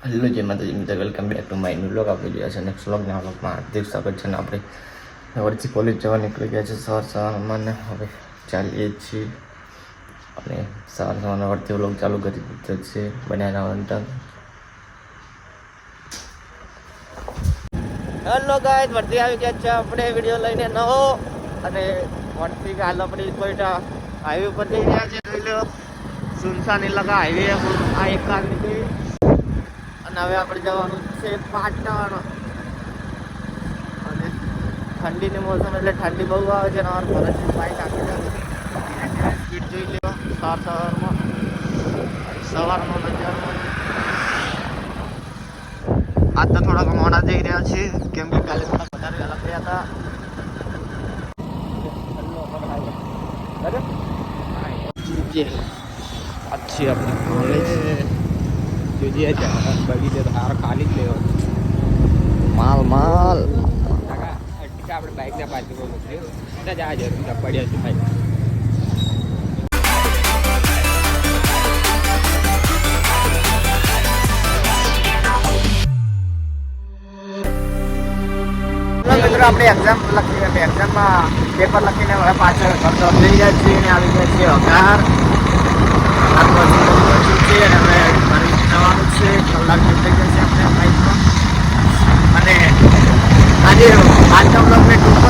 Hello જય માતાજી મિત્રો, welcome back to my new vlog. આપણે જોયા છે નેક્સ્ટ વ્લોગના વ્લોગમાં હાર્દિક સ્વાગત છે. ને આપણે વરથી કોલેજ જવા નીકળી ગયા છે સવારમાં, ને હવે ચાલીએ છીએ અને સવારના વરથી વ્લોગ ચાલુ કરી દીધો છે. બનાના વંટન. હેલો ગાઈસ, વરથી આવી ગયા છે આપણે વિડીયો લઈને નવો, અને વરથી હાલ આપણે કોઈ હાઈવે પર જઈ રહ્યા છે. જોઈ લો, સુનસાન ઇલાકા હાઈવે આ એક કાર નીકળી. અને હવે આપણે જવાનું છે પાટણ. અને ઠંડીની મોસમ એટલે ઠંડી બહુ આવે છે. અને અમારા ભરતની બાઈક આપી જાય સ્પીડ જોઈ લેવા સવારમાં બજારમાં. આજ તો થોડાક મોડા જઈ રહ્યા છે, કેમ કે કાલે થોડા વધારે વહેલા ગયા હતા. अच्छी अपने कॉलेज જોઈએ છે બગીચે તો હારો ખાલી જ લેવો. માલ આપણે બાઇકના પાર્કિંગમાં મોકલ્યું ત્યાં જવા જરૂર પડ્યા છે બાઇક. મિત્રો આપણે એક્ઝામમાં પેપર લખીને હવે પાછળ ઘર જઈ ગયા છીએ અને આવી ગયા છીએ અગાર. છે અને હવે જવાનું છે. કલાક થઈ ગયા છે આપણે બાઇકમાં. અને આજે આજના બ્લોગને ટૂંકો